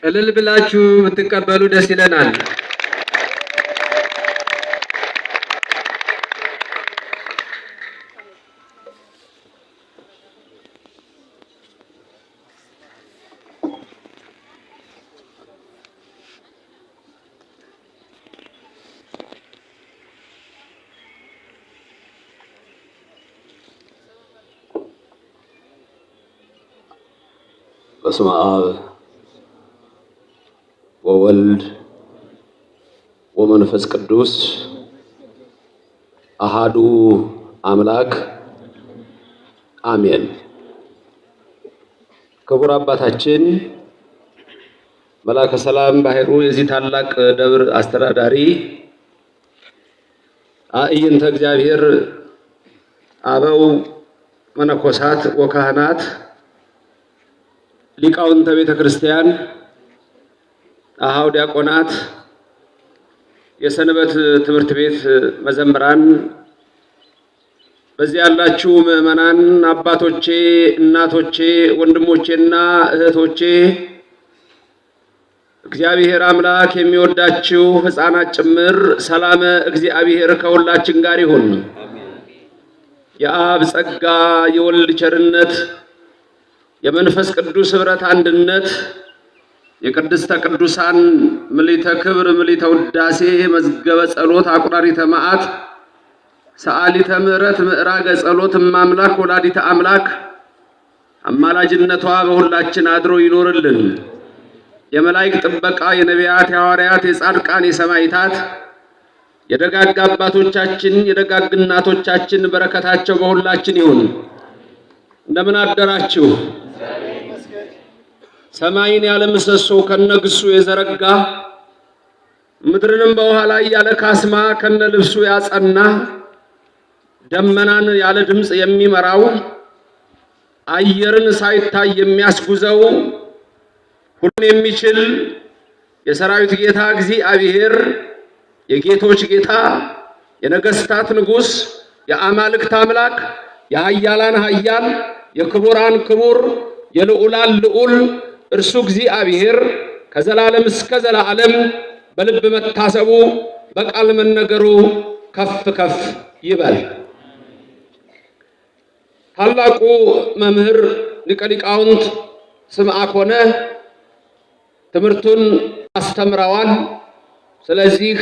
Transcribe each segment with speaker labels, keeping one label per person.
Speaker 1: እልል ብላችሁ ብትቀበሉ ደስ ይለናል።
Speaker 2: በስመ አብ ወወልድ ወመንፈስ ቅዱስ አሃዱ አምላክ አሜን። ክቡር አባታችን መላከ ሰላም ባህሩ የዚህ ታላቅ ደብር አስተዳዳሪ፣ አእይንተ እግዚአብሔር አበው መነኮሳት ወካህናት፣ ሊቃውንተ ቤተ ክርስቲያን፣ አሃው ዲያቆናት፣ የሰንበት ትምህርት ቤት መዘምራን፣ በዚህ ያላችሁ ምዕመናን፣ አባቶቼ፣ እናቶቼ፣ ወንድሞቼና እህቶቼ፣ እግዚአብሔር አምላክ የሚወዳችሁ ሕፃናት ጭምር ሰላም እግዚአብሔር ከሁላችን ጋር ይሁን። የአብ ጸጋ፣ የወልድ ቸርነት፣ የመንፈስ ቅዱስ ኅብረት አንድነት፣ የቅድስተ ቅዱሳን ምልዕተ ክብር ምልዕተ ውዳሴ መዝገበ ጸሎት አቁራሪተ መዓት ሰዓሊተ ምሕረት ምዕራገ ጸሎት እማምላክ ወላዲተ አምላክ አማላጅነቷ በሁላችን አድሮ ይኖርልን። የመላእክት ጥበቃ፣ የነቢያት፣ የሐዋርያት፣ የጻድቃን፣ የሰማዕታት፣ የደጋግ አባቶቻችን የደጋግ እናቶቻችን በረከታቸው በሁላችን ይሁን። እንደምን አደራችሁ? ሰማይን ያለ ምሰሶ ከነግሱ የዘረጋ ምድርንም በውሃ ላይ ያለ ካስማ ከነልብሱ ያጸና ደመናን ያለ ድምፅ የሚመራው አየርን ሳይታይ የሚያስጉዘው ሁሉን የሚችል የሰራዊት ጌታ እግዚአብሔር የጌቶች ጌታ የነገስታት ንጉስ የአማልክት አምላክ የኃያላን ኃያል የክቡራን ክቡር የልዑላን ልዑል እርሱ እግዚአብሔር ከዘላለም እስከ ዘላለም በልብ መታሰቡ በቃል መነገሩ ከፍ ከፍ ይበል። ታላቁ መምህር ሊቀ ሊቃውንት ስምዐ ኮነ ትምህርቱን አስተምረዋል። ስለዚህ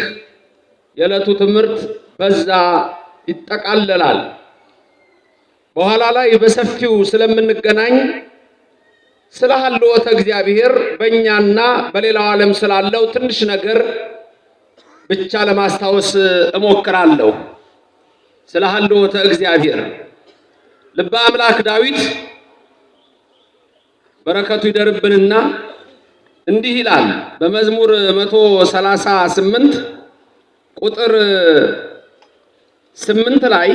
Speaker 2: የዕለቱ ትምህርት በዛ ይጠቃለላል። በኋላ ላይ በሰፊው ስለምንገናኝ ስለ ሀልዎተ እግዚአብሔር በእኛና በሌላው ዓለም ስላለው ትንሽ ነገር ብቻ ለማስታወስ እሞክራለሁ። ስለ ሀልዎተ እግዚአብሔር ልበ አምላክ ዳዊት በረከቱ ይደርብንና እንዲህ ይላል በመዝሙር 138 ቁጥር 8 ላይ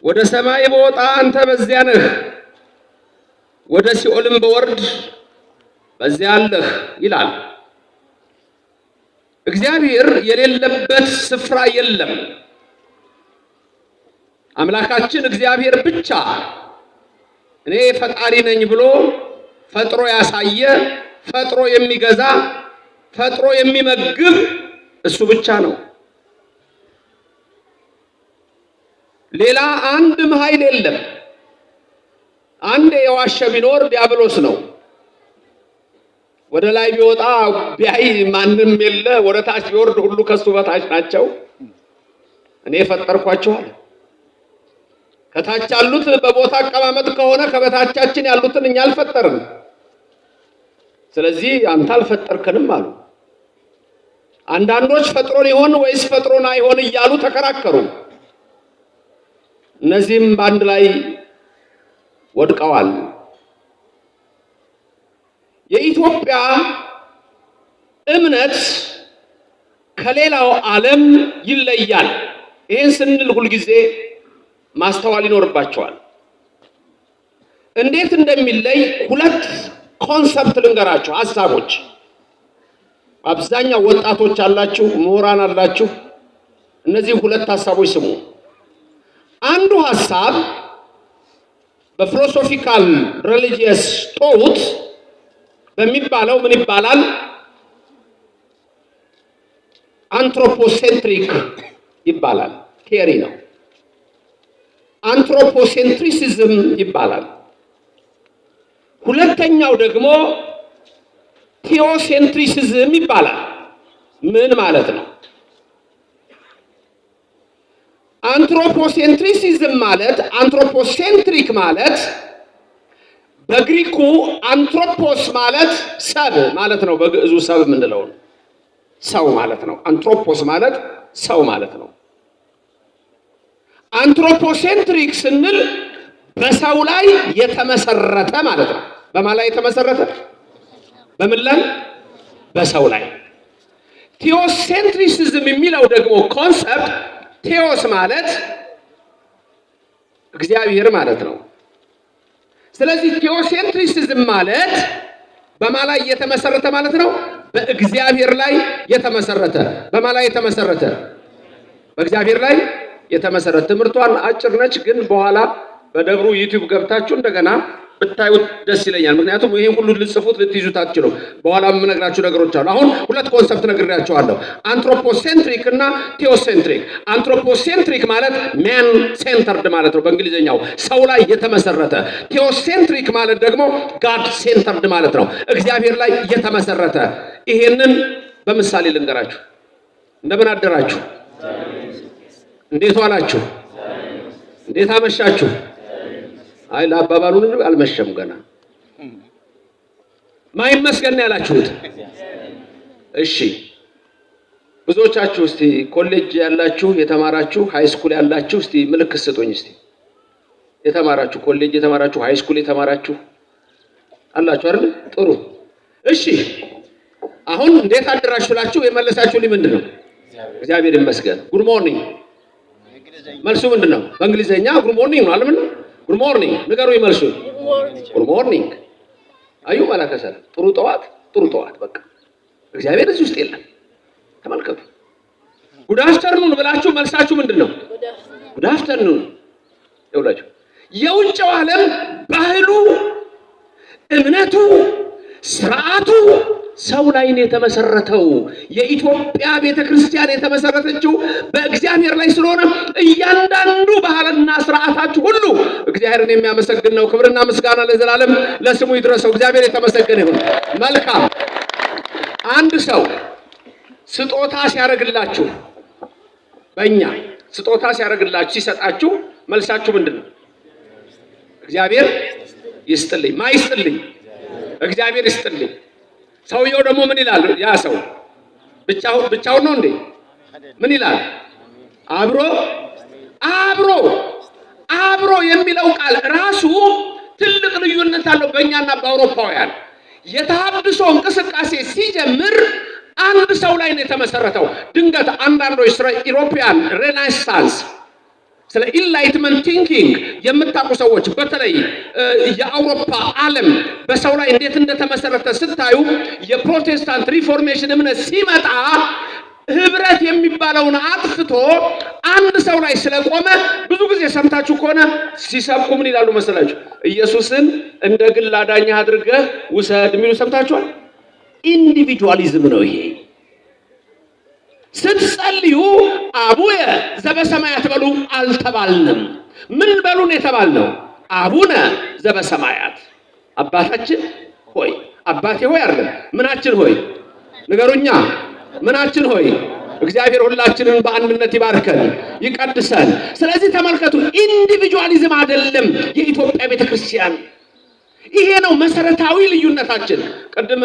Speaker 2: ወደ ሰማይ በወጣ አንተ በዚያ ነህ፣ ወደ ሲኦልም በወርድ በዚያ አለህ ይላል። እግዚአብሔር የሌለበት ስፍራ የለም። አምላካችን እግዚአብሔር ብቻ እኔ ፈጣሪ ነኝ ብሎ ፈጥሮ ያሳየ፣ ፈጥሮ የሚገዛ፣ ፈጥሮ የሚመግብ እሱ ብቻ ነው። ሌላ አንድም ኃይል የለም። አንድ የዋሸ ቢኖር ዲያብሎስ ነው። ወደ ላይ ቢወጣ ቢያይ ማንም የለ፣ ወደ ታች ቢወርድ ሁሉ ከሱ በታች ናቸው። እኔ ፈጠርኳቸው አለ። ከታች ያሉት በቦታ አቀማመጥ ከሆነ ከበታቻችን ያሉትን እኛ አልፈጠርም። ስለዚህ አንተ አልፈጠርከንም አሉ። አንዳንዶች ፈጥሮን ይሆን ወይስ ፈጥሮን አይሆን እያሉ ተከራከሩ። እነዚህም በአንድ ላይ ወድቀዋል። የኢትዮጵያ እምነት ከሌላው ዓለም ይለያል። ይህን ስንል ሁልጊዜ ማስተዋል ይኖርባቸዋል። እንዴት እንደሚለይ ሁለት ኮንሰፕት ልንገራችሁ፣ ሐሳቦች። አብዛኛው ወጣቶች አላችሁ፣ ምሁራን አላችሁ። እነዚህ ሁለት ሐሳቦች ስሙ። አንዱ ሐሳብ በፊሎሶፊካል ሪሊጂየስ ቶት በሚባለው ምን ይባላል? አንትሮፖሴንትሪክ ይባላል። ቲዮሪ ነው። አንትሮፖሴንትሪሲዝም ይባላል። ሁለተኛው ደግሞ ቴዎሴንትሪሲዝም ይባላል። ምን ማለት ነው? አንትሮፖሴንትሪሲዝም ማለት አንትሮፖሴንትሪክ ማለት በግሪኩ አንትሮፖስ ማለት ሰብ ማለት ነው። በግዕዙ ሰብ የምንለው ሰው ማለት ነው። አንትሮፖስ ማለት ሰው ማለት ነው። አንትሮፖሴንትሪክ ስንል በሰው ላይ የተመሰረተ ማለት ነው። በማን ላይ የተመሰረተ? በምን ላይ? በሰው ላይ። ቴዎሴንትሪሲዝም የሚለው ደግሞ ኮንሰፕት ቴዎስ ማለት እግዚአብሔር ማለት ነው። ስለዚህ ቴዎሴንትሪሲዝም ማለት በማን ላይ የተመሰረተ ማለት ነው? በእግዚአብሔር ላይ የተመሰረተ። በማን ላይ የተመሰረተ? በእግዚአብሔር ላይ የተመሰረተ። ትምህርቷን አጭር ነች፣ ግን በኋላ በደብሩ ዩቲዩብ ገብታችሁ እንደገና ብታዩት ደስ ይለኛል። ምክንያቱም ይሄን ሁሉ ልጽፉት ልትይዙት አትችሉም። በኋላ የምነግራችሁ ነገሮች አሉ። አሁን ሁለት ኮንሰፕት ነግሬያችኋለሁ፣ አንትሮፖሴንትሪክ እና ቴዎሴንትሪክ። አንትሮፖሴንትሪክ ማለት ማን ሴንተርድ ማለት ነው በእንግሊዝኛው ሰው ላይ የተመሰረተ። ቴዎሴንትሪክ ማለት ደግሞ ጋድ ሴንተርድ ማለት ነው እግዚአብሔር ላይ የተመሰረተ። ይሄንን በምሳሌ ልንገራችሁ። እንደምን አደራችሁ? እንዴት ዋላችሁ? እንዴት አመሻችሁ? አይ ለአባባሉን አልመሸም ገና። ማይመስገን ያላችሁት? እሺ ብዙዎቻችሁ እስቲ ኮሌጅ ያላችሁ የተማራችሁ፣ ሃይ ስኩል ያላችሁ እስቲ ምልክት ስጡኝ እስቲ። የተማራችሁ ኮሌጅ የተማራችሁ፣ ሃይ ስኩል የተማራችሁ አላችሁ አይደል? ጥሩ። እሺ አሁን እንዴት አደራችሁ ላችሁ የመለሳችሁልኝ ምንድነው? እግዚአብሔር ይመስገን። ጉድ ሞርኒንግ መልሱ ምንድነው? በእንግሊዘኛ ጉድ ሞርኒንግ ነው አይደል? ጉድ ሞርኒንግ ንገሩ ይመልሱ። ጉድ ሞርኒንግ አዩ ማላከሰለ ጥሩ ጠዋት፣ ጥሩ ጠዋት። በቃ እግዚአብሔር እዚህ ውስጥ የለም። ተመልከቱ። ጉድ አፍተርኑን ብላችሁ መልሳችሁ ምንድነው? ጉድ አፍተርኑን። ይውላችሁ የውጭው ዓለም ባህሉ፣ እምነቱ፣ ስርዓቱ ሰው ላይ ነው የተመሰረተው። የኢትዮጵያ ቤተክርስቲያን የተመሰረተችው በእግዚአብሔር ላይ ስለሆነ እያንዳንዱ ባህልና ስርዓታችሁ ሁሉ እግዚአብሔርን የሚያመሰግን ነው። ክብርና ምስጋና ለዘላለም ለስሙ ይድረሰው። እግዚአብሔር የተመሰገነ ይሁን። መልካም። አንድ ሰው ስጦታ ሲያደርግላችሁ፣ በእኛ ስጦታ ሲያደርግላችሁ ሲሰጣችሁ መልሳችሁ ምንድነው? እግዚአብሔር ይስጥልኝ። ማይስጥልኝ እግዚአብሔር ይስጥልኝ። ሰውየው ደግሞ ምን ይላል? ያ ሰው ብቻውን ነው እንዴ? ምን ይላል? አብሮ የሚለው ቃል ራሱ ትልቅ ልዩነት አለው በእኛና በአውሮፓውያን። የተሐድሶ እንቅስቃሴ ሲጀምር አንድ ሰው ላይ ነው የተመሰረተው። ድንገት አንዳንዶች ስለ ኢሮፒያን ሬኔሳንስ ስለ ኢንላይትመንት ቲንኪንግ የምታውቁ ሰዎች በተለይ የአውሮፓ ዓለም በሰው ላይ እንዴት እንደተመሰረተ ስታዩ የፕሮቴስታንት ሪፎርሜሽን እምነት ሲመጣ ህብረት የሚባለውን አጥፍቶ አንድ ሰው ላይ ስለቆመ ብዙ ጊዜ ሰምታችሁ ከሆነ ሲሰብኩ ምን ይላሉ መሰላችሁ? ኢየሱስን እንደ ግል አዳኝህ አድርገህ ውሰድ የሚሉ ሰምታችኋል። ኢንዲቪጁዋሊዝም ነው ይሄ። ስትጸልዩ አቡየ ዘበሰማያት በሉ አልተባልንም። ምን በሉን የተባልነው? አቡነ ዘበሰማያት፣ አባታችን ሆይ። አባቴ ሆይ አይደለም፣ ምናችን ሆይ ንገሩኛ። ምናችን ሆይ? እግዚአብሔር ሁላችንን በአንድነት ይባርከን ይቀድሰን። ስለዚህ ተመልከቱ፣ ኢንዲቪጁዋሊዝም አይደለም የኢትዮጵያ ቤተክርስቲያን። ይሄ ነው መሰረታዊ ልዩነታችን። ቅድም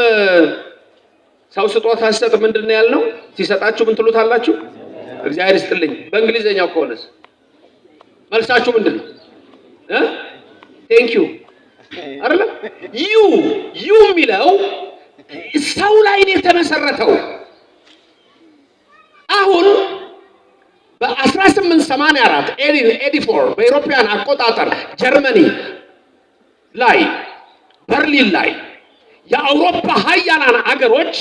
Speaker 2: ሰው ስጦታ ሲሰጥ ምንድን ነው ያልነው? ሲሰጣችሁ ምን ትሉታላችሁ? እግዚአብሔር ይስጥልኝ። በእንግሊዘኛው ከሆነስ መልሳችሁ ምንድን ነው? ቴንክ ዩ አይደለም? ዩ የሚለው ሰው ላይ ነው የተመሰረተው። አሁን በ1884 84 በኢሮፒያን አቆጣጠር ጀርመኒ ላይ በርሊን ላይ የአውሮፓ ሀያላን አገሮች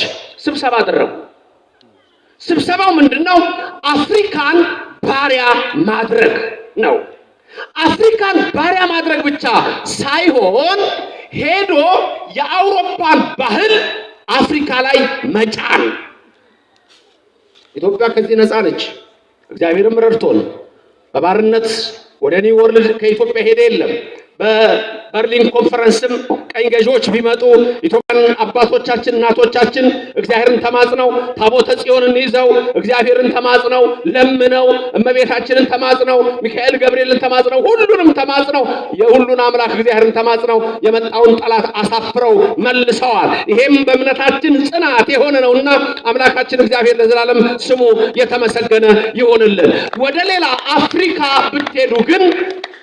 Speaker 2: ስብሰባ አደረጉ። ስብሰባው ምንድነው? አፍሪካን ባሪያ ማድረግ ነው። አፍሪካን ባሪያ ማድረግ ብቻ ሳይሆን ሄዶ የአውሮፓን ባህል አፍሪካ ላይ መጫን። ኢትዮጵያ ከዚህ ነፃ ነች። እግዚአብሔርም ረድቶን በባርነት ወደ ኒው ወርልድ ከኢትዮጵያ ሄደ የለም። በበርሊን ኮንፈረንስም ቀኝ ገዢዎች ቢመጡ ኢትዮጵያን አባቶቻችን እናቶቻችን እግዚአብሔርን ተማጽነው ታቦተ ጽዮንን ይዘው እግዚአብሔርን ተማጽነው ለምነው እመቤታችንን ተማጽነው ሚካኤል ገብርኤልን ተማጽነው ሁሉንም ተማጽነው የሁሉን አምላክ እግዚአብሔርን ተማጽነው የመጣውን ጠላት አሳፍረው መልሰዋል። ይሄም በእምነታችን ጽናት የሆነ ነውና አምላካችን እግዚአብሔር ለዘላለም ስሙ የተመሰገነ ይሁንልን። ወደ ሌላ አፍሪካ ብትሄዱ ግን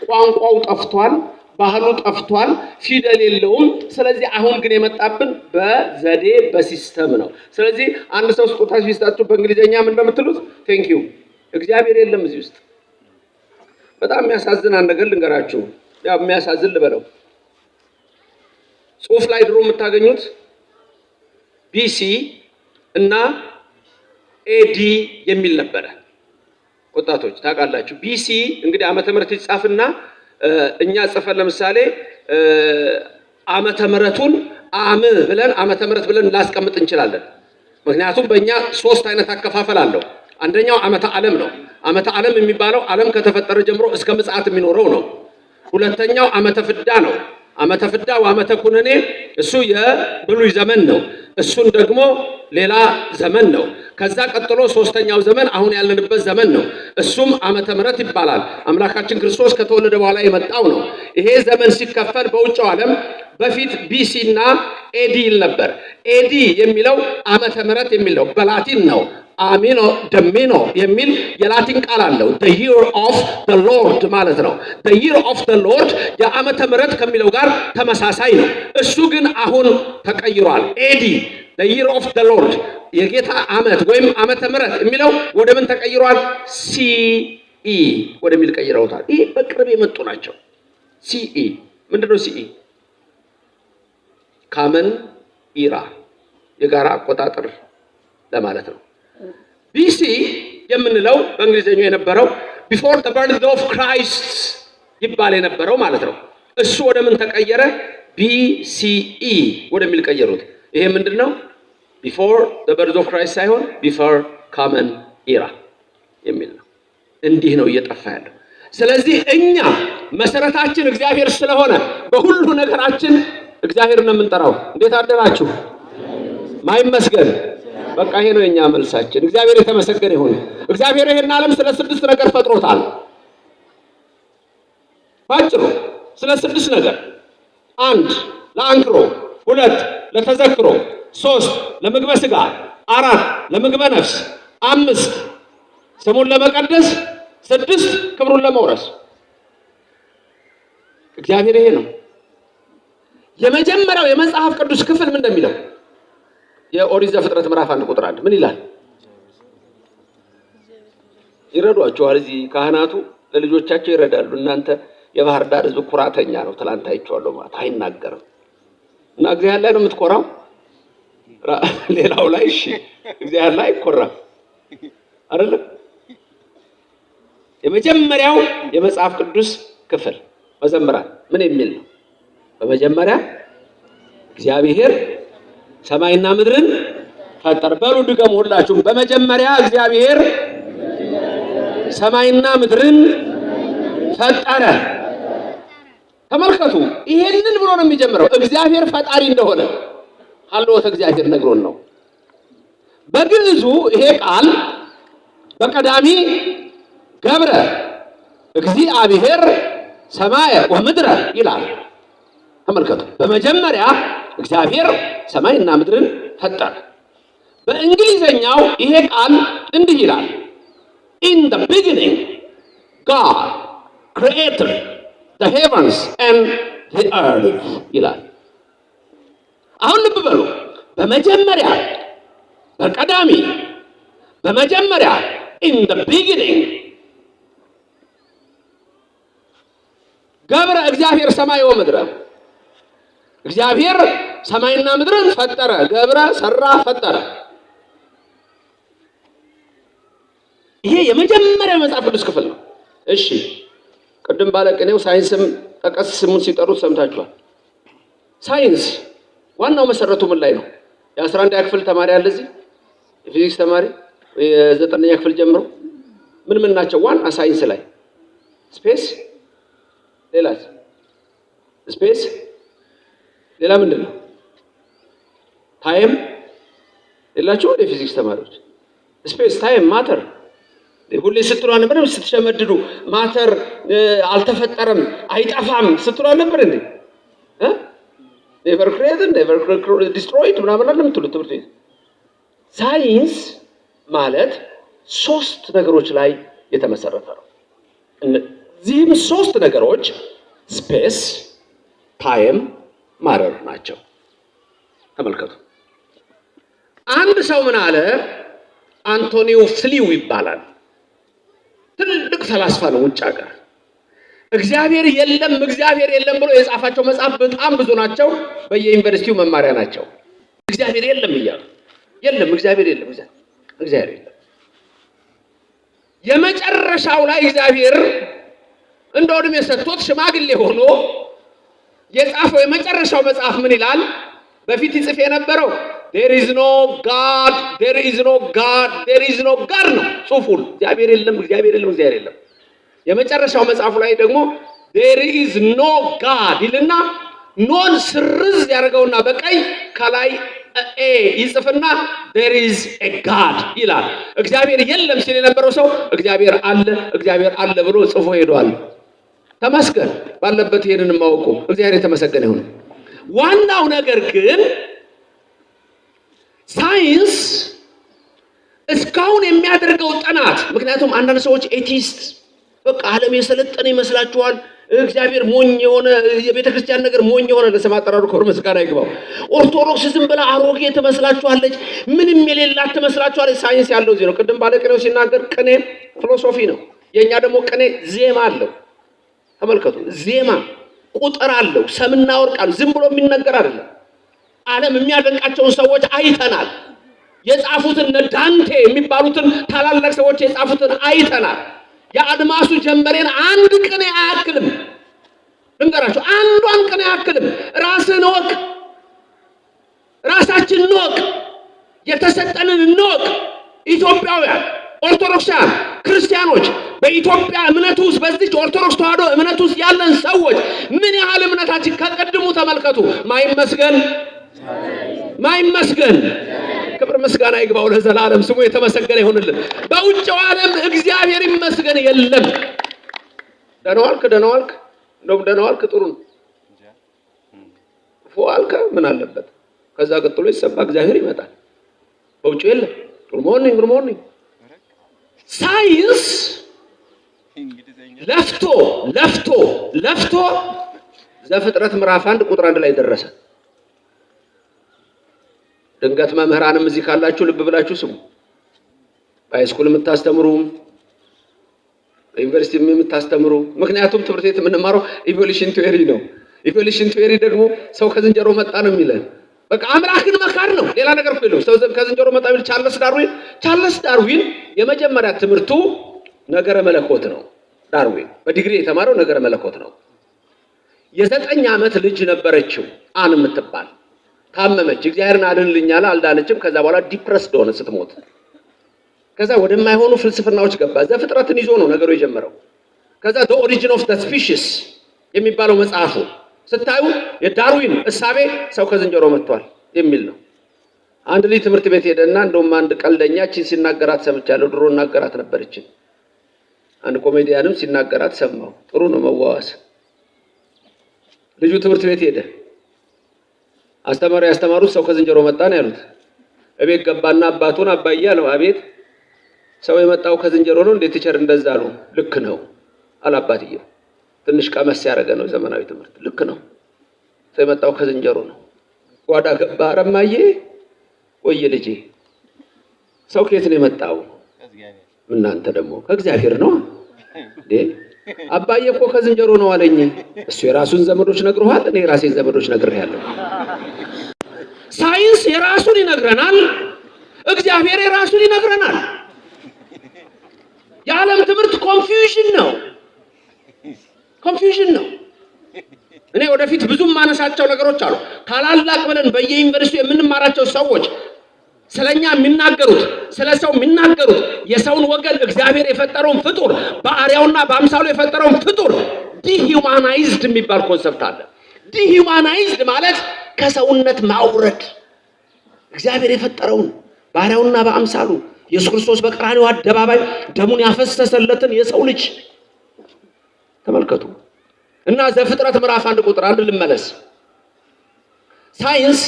Speaker 2: ቋንቋው ጠፍቷል፣ ባህሉ ጠፍቷል፣ ፊደል የለውም። ስለዚህ አሁን ግን የመጣብን በዘዴ በሲስተም ነው። ስለዚህ አንድ ሰው ስጦታ ሲሰጣችሁ በእንግሊዘኛ ምን እንደምትሉት ቴንክ ዩ። እግዚአብሔር የለም እዚህ ውስጥ። በጣም የሚያሳዝን አንድ ነገር ልንገራችሁ። ያው የሚያሳዝን ልበለው። ጽሁፍ ላይ ድሮ የምታገኙት ቢሲ እና ኤዲ የሚል ነበረ። ወጣቶች ታውቃላችሁ። ቢሲ እንግዲህ ዓመተ ምህረት ይጻፍና እኛ ጽፈን ለምሳሌ ዓመተ ምህረቱን አም ብለን ዓመተ ምህረት ብለን ላስቀምጥ እንችላለን። ምክንያቱም በእኛ 3 አይነት አከፋፈል አለው። አንደኛው ዓመተ ዓለም ነው። ዓመተ ዓለም የሚባለው ዓለም ከተፈጠረ ጀምሮ እስከ ምጽአት የሚኖረው ነው። ሁለተኛው ዓመተ ፍዳ ነው። ዓመተ ፍዳ ወዓመተ ኩነኔ እሱ የብሉይ ዘመን ነው። እሱን ደግሞ ሌላ ዘመን ነው። ከዛ ቀጥሎ 3ኛው ዘመን አሁን ያለንበት ዘመን ነው። እሱም ዓመተ ምህረት ይባላል። አምላካችን ክርስቶስ ከተወለደ በኋላ የመጣው ነው። ይሄ ዘመን ሲከፈል በውጭው ዓለም በፊት ቢሲ እና ኤዲ ይል ነበር። ኤዲ የሚለው ዓመተ ምህረት የሚለው በላቲን ነው። አሚኖ ደሚኖ የሚል የላቲን ቃል አለው። the year of the lord ማለት ነው። the year of the lord የዓመተ ምህረት ከሚለው ጋር ተመሳሳይ ነው። እሱ ግን አሁን ተቀይሯል። ኤዲ the year of the lord የጌታ ዓመት ወይም ዓመተ ምህረት የሚለው ወደ ምን ተቀይሯል? ሲኢ ወደሚል ቀይረውታል። ይሄ በቅርብ የመጡ ናቸው። ሲኢ ምንድነው? ሲኢ ካመን ኢራ የጋራ አቆጣጠር ለማለት ነው። ቢሲ የምንለው በእንግሊዘኛው የነበረው before the birth of Christ ይባል የነበረው ማለት ነው። እሱ ወደ ምን ተቀየረ? BCE ወደሚል ቀየሩት። ይሄ ምንድነው? before the birth of Christ ሳይሆን before common era የሚል ነው። እንዲህ ነው እየጠፋ ያለው። ስለዚህ እኛ መሰረታችን እግዚአብሔር ስለሆነ በሁሉ ነገራችን እግዚአብሔርን ነው የምንጠራው። እንዴት አደራችሁ? ማይመስገን በቃ ይሄ ነው የኛ መልሳችን። እግዚአብሔር የተመሰገነ ይሁን። እግዚአብሔር ይሄን ዓለም ስለ 6 ነገር ፈጥሮታል። ባጭሩ ስለ 6 ነገር፣ 1 ለአንክሮ፣ 2 ለተዘክሮ፣ 3 ለምግበ ሥጋ፣ 4 ለምግበ ነፍስ፣ 5 ስሙን ለመቀደስ፣ 6 ክብሩን ለመውረስ። እግዚአብሔር ይሄ ነው። የመጀመሪያው የመጽሐፍ ቅዱስ ክፍል ምን እንደሚለው የኦሪት ዘፍጥረት ምዕራፍ 1 ቁጥር 1 ምን ይላል? ይረዷቸዋል። እዚህ ካህናቱ ለልጆቻቸው ይረዳሉ። እናንተ የባህር ዳር ሕዝብ ኩራተኛ ነው። ትላንት አይቼዋለሁ ማለት አይናገርም። እና እግዚአብሔር ላይ ነው የምትኮራው። ሌላው ላይ እሺ፣ እግዚአብሔር ላይ አይኮራም አይደል? የመጀመሪያው የመጽሐፍ ቅዱስ ክፍል መዘምራን ምን የሚል ነው? በመጀመሪያ እግዚአብሔር ሰማይና ምድርን ፈጠረ። በሉ ድገሙ ሁላችሁም። በመጀመሪያ እግዚአብሔር ሰማይና ምድርን ፈጠረ። ተመልከቱ፣ ይሄንን ብሎ ነው የሚጀምረው። እግዚአብሔር ፈጣሪ እንደሆነ ሀልዎተ እግዚአብሔር ነግሮን ነው። በግዕዙ ይሄ ቃል በቀዳሚ ገብረ እግዚአብሔር ሰማየ ወምድረ ይላል። ተመልከቱ፣ በመጀመሪያ እግዚአብሔር ሰማይና ምድርን ፈጠረ። በእንግሊዘኛው ይሄ ቃል እንዲህ ይላል in the beginning God created the heavens and the earth ይላል። አሁን ልብ በሉ፣ በመጀመሪያ በቀዳሚ በመጀመሪያ in the beginning ገብረ እግዚአብሔር ሰማይ ወምድረ እግዚአብሔር ሰማይና ምድርን ፈጠረ። ገብረ ሰራ፣ ፈጠረ። ይሄ የመጀመሪያው መጽሐፍ ቅዱስ ክፍል ነው። እሺ፣ ቅድም ባለቅኔው ሳይንስም ጠቀስ ስሙን ሲጠሩት ሰምታችኋል። ሳይንስ ዋናው መሰረቱ ምን ላይ ነው? የ11ኛ ክፍል ተማሪ አለ እዚህ? የፊዚክስ ተማሪ የ9ኛ ክፍል ጀምሮ ምን ናቸው ዋና ሳይንስ ላይ? ስፔስ፣ ሌላስ? ስፔስ ሌላ ምንድን ነው? ታይም ሌላችሁ ወደ ፊዚክስ ተማሪዎች ስፔስ፣ ታይም፣ ማተር ሁሌ ስትሉ ነበር ስትሸመድዱ ማተር አልተፈጠረም አይጠፋም ስትሉ ነበር እንዴ? ኔቨር ክሬትድ ኔቨር ዲስትሮይድ ምናምን አይደለም የምትሉት ትምህርት ቤት። ሳይንስ ማለት 3 ነገሮች ላይ የተመሰረተ ነው። እነዚህም 3 ነገሮች ስፔስ፣ ታይም፣ ማተር ናቸው። ተመልከቱ። አንድ ሰው ምን አለ? አንቶኒዮ ፍሊው ይባላል። ትልቅ ፈላስፋ ነው ውጭ ሀገር። እግዚአብሔር የለም ብሎ የጻፋቸው መጽሐፍ በጣም ብዙ ናቸው። በየዩኒቨርሲቲው መማሪያ ናቸው። እግዚአብሔር የለም እያሉ እግዚአብሔር የለም። የመጨረሻው ላይ እግዚአብሔር እንደ ዕድሜ ሰጥቶት ሽማግሌ ሆኖ የጻፈው የመጨረሻው መጽሐፍ ምን ይላል? በፊት ይጽፍ የነበረው there is no God ነው ጽሑፉ። እግዚአብሔር የለም። የመጨረሻው መጽሐፉ ላይ ደግሞ there is no God ይልና ኖን ስርዝ ያደርገውና በቀይ ከላይ ይጽፍና there is a God ይላል። እግዚአብሔር የለም ሲል የነበረው ሰው እግዚአብሔር አለ ብሎ ጽፎ ሄዷል። ተመስገን ባለበት ይሄንን ማወቁ እግዚአብሔር የተመሰገነ ይሁን። ዋናው ነገር ግን ሳይንስ እስካሁን የሚያደርገው ጥናት፣ ምክንያቱም አንዳንድ ሰዎች ኤቲስት በቃ ዓለም የሰለጠነ ይመስላችኋል። እግዚአብሔር ሞኝ የሆነ የቤተክርስቲያን ነገር ሞኝ የሆነ ለስም አጠራሩ ክብር ምስጋና ይግባው። ኦርቶዶክስ ዝም ብላ አሮጌ ትመስላችኋለች፣ ምንም የሌላት ትመስላችኋለች። ሳይንስ ያለው እዚህ ነው። ቅድም ባለቅኔው ሲናገር ቅኔ ፊሎሶፊ ነው። የኛ ደግሞ ቅኔ ዜማ አለው። ተመልከቱ፣ ዜማ ቁጥር አለው፣ ሰምና ወርቅ አለው። ዝም ብሎ የሚነገር አይደለም። ዓለም የሚያደንቃቸውን ሰዎች አይተናል። የጻፉትን ዳንቴ የሚባሉትን ታላላቅ ሰዎች የጻፉትን አይተናል። የአድማሱ ጀንበሬን አንድ ቅኔ አያክልም። እንገራችሁ አንዷን ቅኔ አያክልም። ራስህን ወቅ፣ ራሳችንን ወቅ፣ የተሰጠንን እንወቅ። ኢትዮጵያውያን ኦርቶዶክሳውያን ክርስቲያኖች በኢትዮጵያ እምነት ውስጥ በዚህ ኦርቶዶክስ ተዋሕዶ እምነት ውስጥ ያለን ሰዎች ምን ያህል እምነታችን ከቀድሙ ተመልከቱ። ማይመስገን ክብር ምስጋና ይግባው ለዘላለም ስሙ የተመሰገነ ይሁንልን። በውጭው ዓለም እግዚአብሔር ይመስገን የለም። ደህና ዋልክ እንደውም ደህና ዋልክ ጥሩ ነው። ፎአልከ ምን አለበት? ከዛ ቀጥሎ ይሰባ እግዚአብሔር ይመጣል። በውጭው የለም። ጉድ ሞርኒንግ ሳይንስ ለፍቶ ዘፍጥረት ምዕራፍ 1 ቁጥር 1 ላይ ደረሰ። ድንገት መምህራንም እዚህ ካላችሁ ልብ ብላችሁ ስሙ። በሃይስኩል የምታስተምሩ፣ በዩኒቨርሲቲ የምታስተምሩ፣ ምክንያቱም ትምህርት ቤት የምንማረው ኢቮሉሽን ቲዮሪ ነው። ኢቮሉሽን ቲዮሪ ደግሞ ሰው ከዝንጀሮ መጣ ነው የሚለን። በቃ አምላክን መካድ ነው፣ ሌላ ነገር እኮ የለውም። ሰው ከዝንጀሮ መጣ የሚል ቻርልስ ዳርዊን የመጀመሪያ ትምህርቱ ነገረ መለኮት ነው። ዳርዊን በዲግሪ የተማረው ነገረ መለኮት ነው። የ9 ዓመት ልጅ ነበረችው አን የምትባል ታመመች። እግዚአብሔርን አድንልኛል አልዳነችም። ከዛ በኋላ ዲፕረስድ ሆነ ስትሞት። ከዛ ወደማይሆኑ ፍልስፍናዎች ገባ። ዘፍጥረትን ይዞ ነው ነገሩ የጀመረው። ከዛ the origin of the species የሚባለው መጽሐፉ ስታዩ የዳርዊን እሳቤ ሰው ከዝንጀሮ መጥቷል የሚል ነው። አንድ ልጅ ትምህርት ቤት ሄደና እንደውም አንድ ቀልደኛ እቺን ሲናገራት ሰምቻለሁ። ድሮ እናገራት ነበርች። አንድ ኮሜዲያንም ሲናገራት ሰማው። ጥሩ ነው መዋዋስ። ልጁ ትምህርት ቤት ሄደ። አስተማሪ ያስተማሩት ሰው ከዝንጀሮ መጣ ነው ያሉት። እቤት ገባና አባቱን አባዬ አለው። አቤት ሰው የመጣው ከዝንጀሮ ነው እንዴት ቲቸር እንደዛ ነው? ልክ ነው አላባትየው። ትንሽ ቀመስ ያደረገ ነው ዘመናዊ ትምህርት። ልክ ነው ሰው የመጣው ከዝንጀሮ ነው። ጓዳ ገባ። አረማዬ ወይ ልጄ ሰው ከየት ነው የመጣው? እናንተ ደግሞ ከእግዚአብሔር ነው እንዴ? አባዬ እኮ ከዝንጀሮ ነው አለኝ። እሱ የራሱን ዘመዶች ነግሮሃል፣ እኔ የራሴን ዘመዶች ነግሬያለሁ። ሳይንስ የራሱን ይነግረናል፣ እግዚአብሔር የራሱን ይነግረናል። የዓለም ትምህርት ኮንፊውዥን ነው። እኔ ወደፊት ብዙም ማነሳቸው ነገሮች አሉ። ታላላቅ ብለን በየዩኒቨርሲቲው የምንማራቸው ሰዎች ስለኛ የሚናገሩት ስለሰው የሚናገሩት የሰውን ወገን እግዚአብሔር የፈጠረውን ፍጡር በአርአያውና በአምሳሉ የፈጠረውን ፍጡር ዲሂዩማናይዝድ የሚባል ኮንሰፕት አለ። ዲሂዩማናይዝድ ማለት ከሰውነት ማውረድ እግዚአብሔር የፈጠረውን በአርአያውና በአምሳሉ ኢየሱስ ክርስቶስ በቀራንዮ አደባባይ ደሙን ያፈሰሰለትን የሰው ልጅ ተመልከቱ። እና ዘፍጥረት ምዕራፍ 1 ቁጥር 1 ልመለስ። ሳይንስ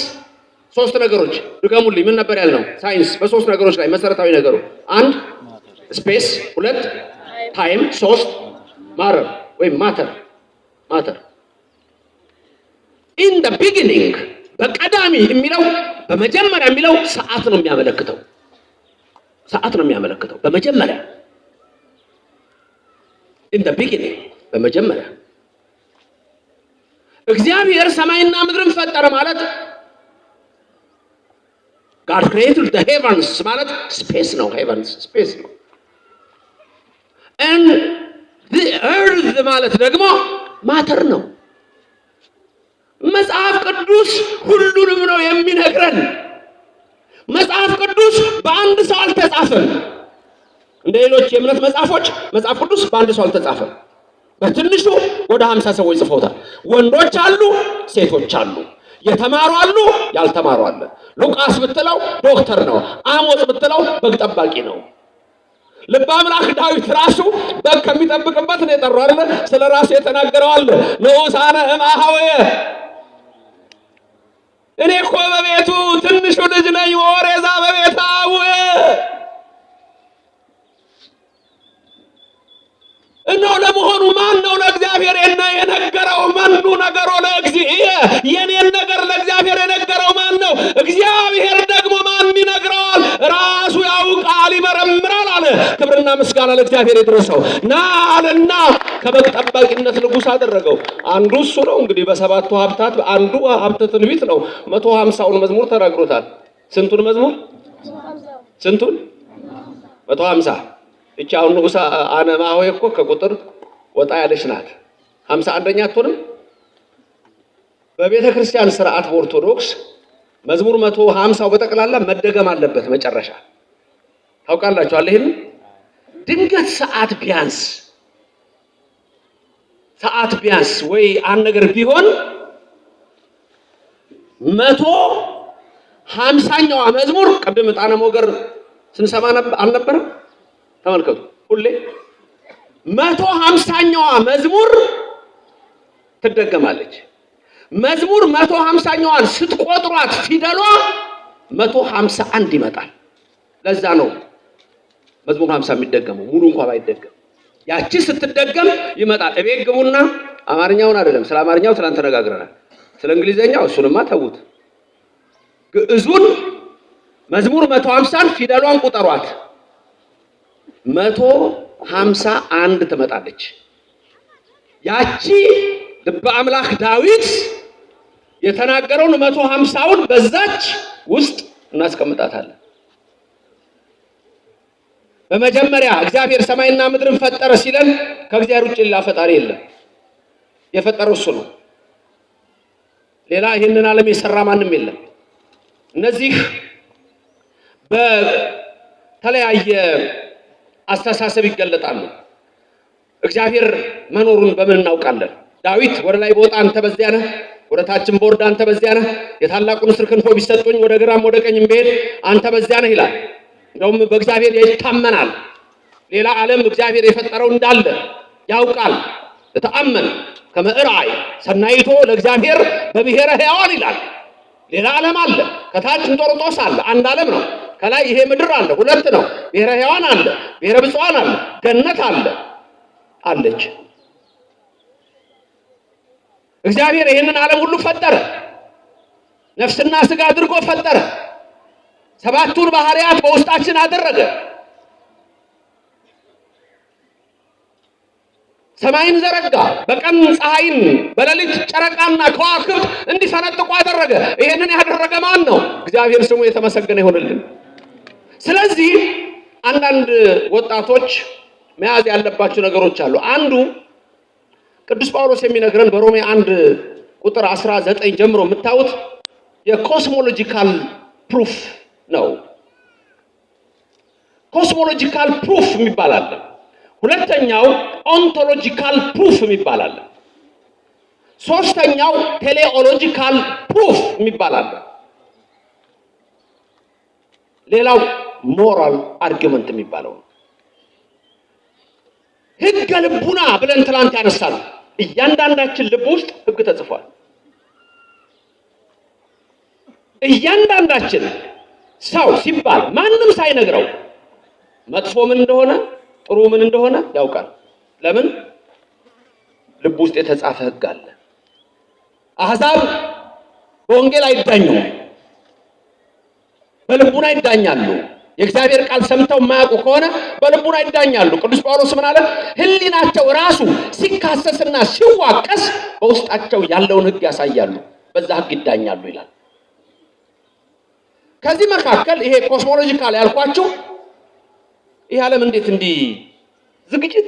Speaker 2: ሶስት ነገሮች ድገሙልኝ። ምን ነበር ያልነው? ሳይንስ በሶስት ነገሮች ላይ መሰረታዊ ነገሩ፣ አንድ ስፔስ፣ ሁለት ታይም፣ ሶስት ማተር ወይም ማተር። ኢን ዘ ቢጊኒንግ በቀዳሚ የሚለው በመጀመሪያ የሚለው ሰዓት ነው የሚያመለክተው። በመጀመሪያ ኢን ዘ ቢጊኒንግ በመጀመሪያ እግዚአብሔር ሰማይና ምድርን ፈጠረ ማለት God created the heavens ማለት ስፔስ ነው። heavens ስፔስ ነው። and the earth ማለት ደግሞ ማተር ነው። መጽሐፍ ቅዱስ ሁሉንም ነው የሚነግረን። መጽሐፍ ቅዱስ በአንድ ሰው አልተጻፈም። እንደ ሌሎች የእምነት መጽሐፎች መጽሐፍ ቅዱስ በአንድ ሰው አልተጻፈም። በትንሹ ወደ 50 ሰዎች ጽፈውታል። ወንዶች አሉ፣ ሴቶች አሉ፣ የተማሩ አሉ፣ ያልተማሩ አለ። ሉቃስ ብትለው ዶክተር ነው። አሞጽ ብትለው በግ ጠባቂ ነው። ልበ አምላክ ዳዊት ራሱ በግ ከሚጠብቅበት ነው የጠራው አይደል? ስለ ራሱ የተናገረው አለ። ንዑሳነ እምአኀውየ እኔ እኮ በቤቱ ትንሹ ልጅ ነኝ፣ ወሬዛ በቤተ አቡየ። እነሆ ለመሆኑ ማን ነው ለእግዚአብሔር የነገረው? መኑ ነገሮ ለእግዚእየ፣ የኔን ነገር ለእግዚአብሔር የነገረው ማን ነው? እግዚአብሔር ደግሞ ማን ይነግረዋል? ራሱ ያውቃል፣ ይመረምራል አለ። ክብርና ምስጋና ለእግዚአብሔር ይድረሰው። ናልና ከበግ ጠባቂነት ንጉሥ አደረገው። አንዱ እሱ ነው። እንግዲህ በሰባቱ ሀብታት አንዱ ሀብተ ትንቢት ነው። 150ውን መዝሙር ተናግሮታል። ስንቱን መዝሙር? ስንቱን? 150። እቺ አሁን ንጉሥ እምአኀውየ እኮ ከቁጥር ወጣ ያለች ናት። 51ኛ አትሆንም? በቤተ ክርስቲያን ስርዓት በኦርቶዶክስ መዝሙር 150 በጠቅላላ መደገም አለበት መጨረሻ። ታውቃላችሁ አለ። ይሄን ድንገት ሰዓት ቢያንስ ወይ አንድ ነገር ቢሆን 150ኛው መዝሙር ቅድም ዕጣነ ሞገር ስንሰማ አልነበረም? ተመልከቱ። ሁሌ 150ኛዋ መዝሙር ትደገማለች። መዝሙር 150ኛዋን ስትቆጥሯት ፊደሏ 151 ይመጣል። ለዛ ነው መዝሙር 50 የሚደገመው ሙሉ እንኳን ባይደገም ያቺ ስትደገም ይመጣል። እቤት ግቡና አማርኛውን አይደለም፣ ስለ አማርኛው ትናንት ተነጋግረናል። ስለ እንግሊዘኛው እሱንማ ተውት። ግዕዙን መዝሙር 150ን ፊደሏን ቁጠሯት 151 ትመጣለች። ያቺ ልበ አምላክ ዳዊት የተናገረውን 150ውን በዛች ውስጥ እናስቀምጣታለን። በመጀመሪያ እግዚአብሔር ሰማይና ምድርን ፈጠረ ሲለን ከእግዚአብሔር ውጭ ሌላ ፈጣሪ የለም። የፈጠረው እሱ ነው። ሌላ ይህንን ዓለም የሰራ ማንም የለም። እነዚህ በተለያየ አስተሳሰብ ይገለጣሉ። እግዚአብሔር መኖሩን በምን እናውቃለን? ዳዊት ወደ ላይ በወጣ አንተ በዚያ ነህ፣ ወደ ታችም በወርድ አንተ በዚያ ነህ፣ የታላቁን ንስር ክንፎች ቢሰጡኝ ወደ ግራም ወደ ቀኝም ብሄድ አንተ በዚያ ነህ ይላል። እንደውም በእግዚአብሔር ይታመናል። ሌላ ዓለም እግዚአብሔር የፈጠረው እንዳለ ያውቃል። ተአመን ከመዕራይ ሰናይቶ ለእግዚአብሔር በብሔረ ሕያዋን ይላል። ሌላ ዓለም አለ። ከታች እንጦርጦስ አለ፣ አንድ ዓለም ነው። ከላይ ይሄ ምድር አለ፣ ሁለት ነው። ብሔረ ሕያዋን አለ፣ ብሔረ ብፁዓን አለ፣ ገነት አለች። እግዚአብሔር ይህንን ዓለም ሁሉ ፈጠረ። ነፍስና ስጋ አድርጎ ፈጠረ። ሰባቱን ባህሪያት በውስጣችን አደረገ። ሰማይን ዘረጋ፣ በቀን ፀሐይን፣ በሌሊት ጨረቃና ከዋክብት እንዲፈነጥቁ አደረገ። ይሄንን ያደረገ ማን ነው? እግዚአብሔር ስሙ የተመሰገነ ይሁንልን። ስለዚህ አንዳንድ ወጣቶች መያዝ ያለባቸው ነገሮች አሉ። አንዱ ቅዱስ ጳውሎስ የሚነግረን በሮሜ 1 ቁጥር 19 ጀምሮ የምታዩት የኮስሞሎጂካል ፕሩፍ ነው። ኮስሞሎጂካል ፕሩፍ የሚባል አለ። ሁለተኛው ኦንቶሎጂካል ፕሩፍ የሚባል አለ። ሶስተኛው ቴሌኦሎጂካል ፕሩፍ የሚባል አለ። ሌላው ሞራል አርጊመንት የሚባለው ነው። ህገ ልቡና ብለን ትላንት ያነሳል። እያንዳንዳችን ልብ ውስጥ ህግ ተጽፏል። እያንዳንዳችን ሰው ሲባል ማንም ሳይነግረው መጥፎ ምን እንደሆነ ጥሩ ምን እንደሆነ ያውቃል። ለምን? ልብ ውስጥ የተጻፈ ህግ አለ። አሕዛብ በወንጌል አይዳኙም፣ በልቡና ይዳኛሉ። የእግዚአብሔር ቃል ሰምተው የማያውቁ ከሆነ በልቡና ይዳኛሉ። ቅዱስ ጳውሎስ ምን አለ? ህሊናቸው ራሱ ሲካሰስና ሲዋቀስ በውስጣቸው ያለውን ህግ ያሳያሉ፣ በዛ ህግ ይዳኛሉ ይላል። ከዚህ መካከል ይሄ ኮስሞሎጂካል ያልኳችሁ ይሄ ዓለም እንዴት እንዲህ ዝግጅት